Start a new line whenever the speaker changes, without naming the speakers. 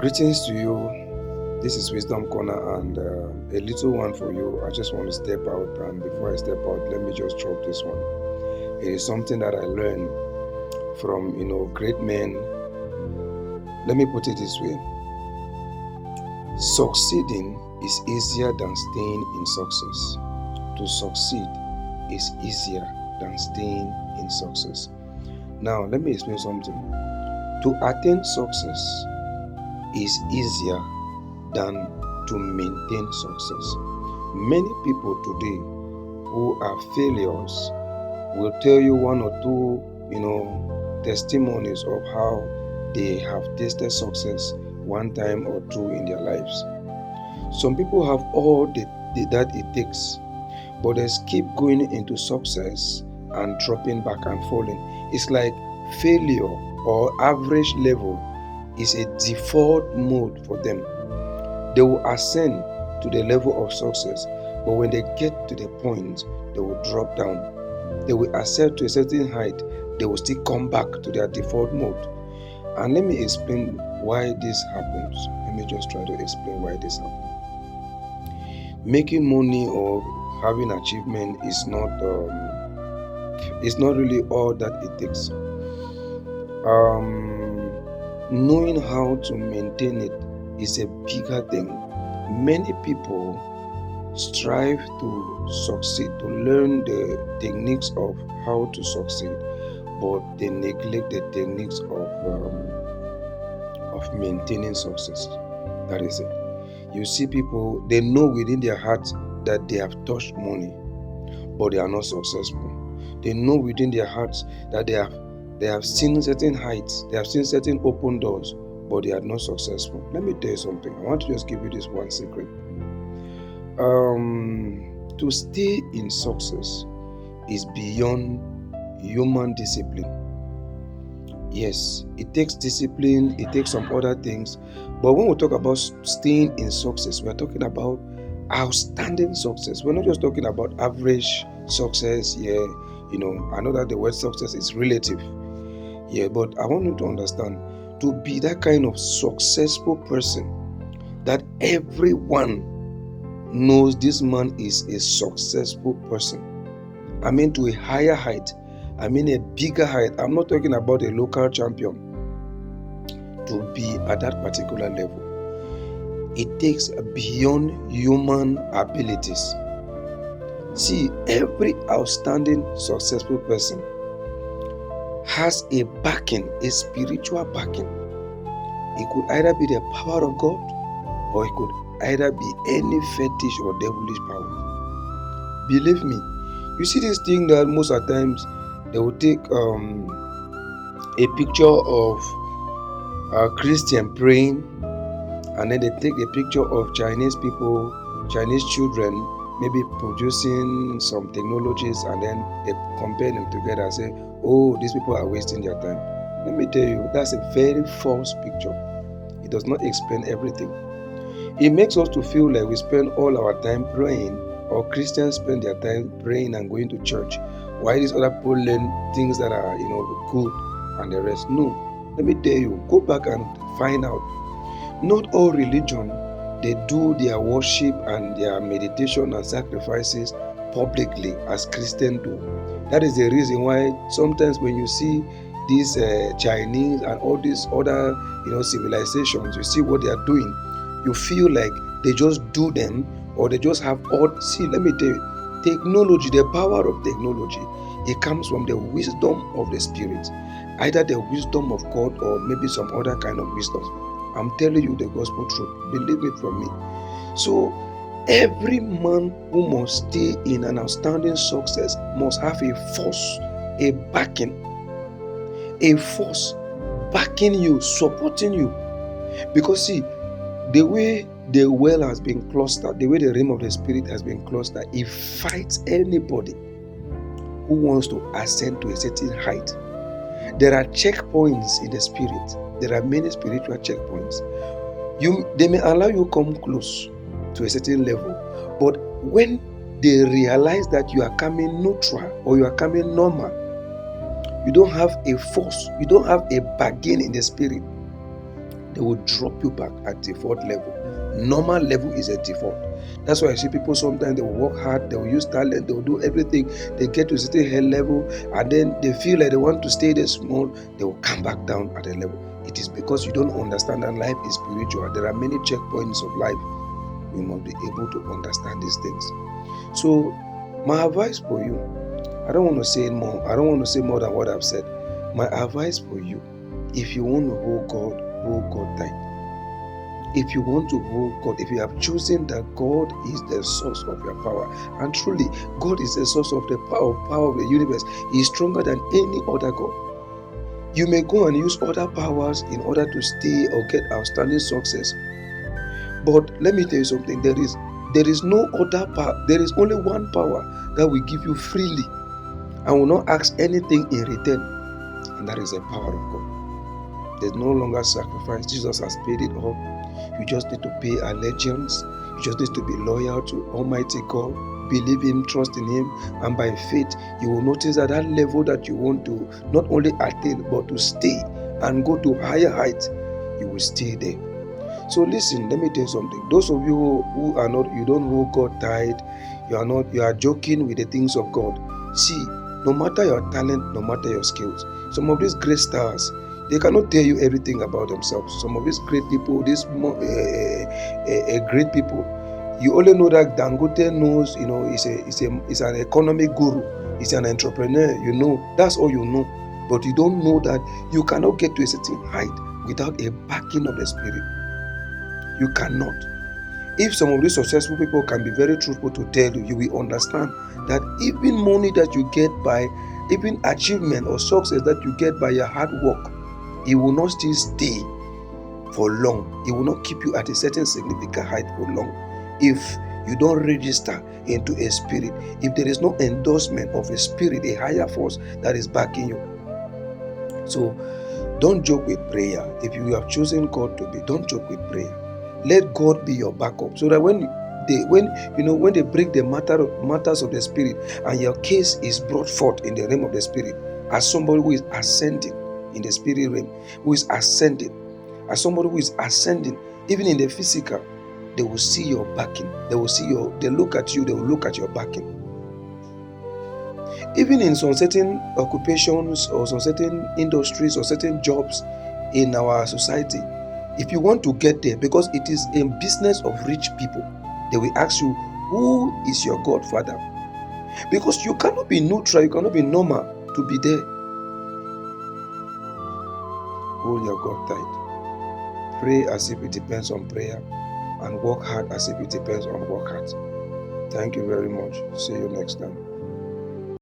Greetings to you. This is Wisdom Corner and a little one for you. I just want to step out, and before I step out, let me just drop this one. It is something that I learned from great men. Let me put it this way: succeeding is easier than staying in success. To succeed is easier than staying in success. Now, let me explain something. To attain success is easier than to maintain success. Many people today who are failures will tell you one or two, testimonies of how they have tasted success one time or two in their lives. Some people have all that it takes, but they keep going into success and dropping back and falling. It's like failure or average level is a default mode for them. They will ascend to the level of success, but when they get to the point, they will drop down. They will ascend to a certain height, they will still come back to their default mode. And let me explain why this happens. Let me just try to explain why this happens. Making money or having achievement is not really all that it takes. Knowing how to maintain it is a bigger thing. Many people strive to succeed, to learn the techniques of how to succeed, but they neglect the techniques of maintaining success. That is it. You see people, they know within their hearts that they have touched money, but they are not successful. They know within their hearts that they have seen certain heights, they have seen certain open doors, but they are not successful. Let me tell you something. I want to just give you this one secret. To stay in success is beyond human discipline. Yes, it takes discipline, it takes some other things, but when we talk about staying in success, we're talking about outstanding success. We're not just talking about average success. I know that the word success is relative. But I want you to understand, to be that kind of successful person that everyone knows this man is a successful person. I mean, to a higher height. I mean, a bigger height. I'm not talking about a local champion. To be at that particular level, it takes beyond human abilities. See, every outstanding successful person has a backing, a spiritual backing. It could either be the power of God, or it could either be any fetish or devilish power. Believe me, you see this thing that most of the times they will take a picture of a Christian praying, and then they take a picture of Chinese people, Chinese children, maybe producing some technologies, and then they compare them together and say, oh, these people are wasting their time. Let me tell you, that's a very false picture. It does not explain everything. It makes us to feel like we spend all our time praying, or Christians spend their time praying and going to church, while these other people learn things that are, good and the rest. No, let me tell you, go back and find out. Not all religion, they do their worship and their meditation and sacrifices publicly as Christians do. That is the reason why sometimes when you see these Chinese and all these other civilizations, you see what they are doing, you feel like they just do them, or they just have all. See, let me tell you, technology, the power of technology, it comes from the wisdom of the Spirit, either the wisdom of God or maybe some other kind of wisdom. I'm telling you the gospel truth. Believe it from me. So every man who must stay in an outstanding success must have a force, a backing, a force backing you, supporting you. Because see, the way the well has been clustered, the way the realm of the Spirit has been clustered, it fights anybody who wants to ascend to a certain height. There are checkpoints in the Spirit. There are many spiritual checkpoints. They may allow you come close to a certain level, but when they realize that you are coming neutral or you are coming normal, you don't have a force, you don't have a bargain in the Spirit, They will drop you back at default level. Normal level is a default. That's why I see people sometimes they will work hard, they will use talent, they will do everything. They get to a certain head level, and then they feel like they want to stay there small, they will come back down at a level. It is because you don't understand that life is spiritual. There are many checkpoints of life. We must be able to understand these things. So, my advice for you, I don't want to say more. I don't want to say more than what I've said. My advice for you, if you want to hold God tight. If you want to hold God, if you have chosen that God is the source of your power, and truly God is the source of the power of the universe, He is stronger than any other God. You may go and use other powers in order to stay or get outstanding success. But let me tell you something, there is no other power. There is only one power that will give you freely and will not ask anything in return, and that is the power of God. There's no longer sacrifice. Jesus has paid it all. You just need to pay allegiance. You just need to be loyal to Almighty God. Believe Him, trust in Him, and by faith, you will notice that that level that you want to not only attain but to stay and go to higher heights, you will stay there. So listen, let me tell you something. Those of you who are not, you don't hold God tight, you are joking with the things of God. See, no matter your talent, no matter your skills, some of these great stars, they cannot tell you everything about themselves. Some of these great people, great people, you only know that Dangote knows, is an economic guru, he's an entrepreneur. You know, that's all you know. But you don't know that you cannot get to a certain height without a backing of the Spirit. You cannot. If some of these successful people can be very truthful to tell you, you will understand that even money that you get by, even achievement or success that you get by your hard work, it will not still stay for long. It will not keep you at a certain significant height for long. If you don't register into a spirit, if there is no endorsement of a spirit, a higher force that is backing you. So don't joke with prayer. If you have chosen God to be, don't joke with prayer. Let God be your backup, so that when they break the matters of the spirit, and your case is brought forth in the realm of the spirit, as somebody who is ascending in the spirit realm, who is ascending, as somebody who is ascending, even in the physical, they will see your backing. They look at you, they will look at your backing. Even in some certain occupations or some certain industries or certain jobs in our society, if you want to get there, because it is a business of rich people, they will ask you, who is your godfather? Because you cannot be neutral, you cannot be normal to be there. Hold your God tight. Pray as if it depends on prayer, and work hard as if it depends on work hard. Thank you very much. See you next time.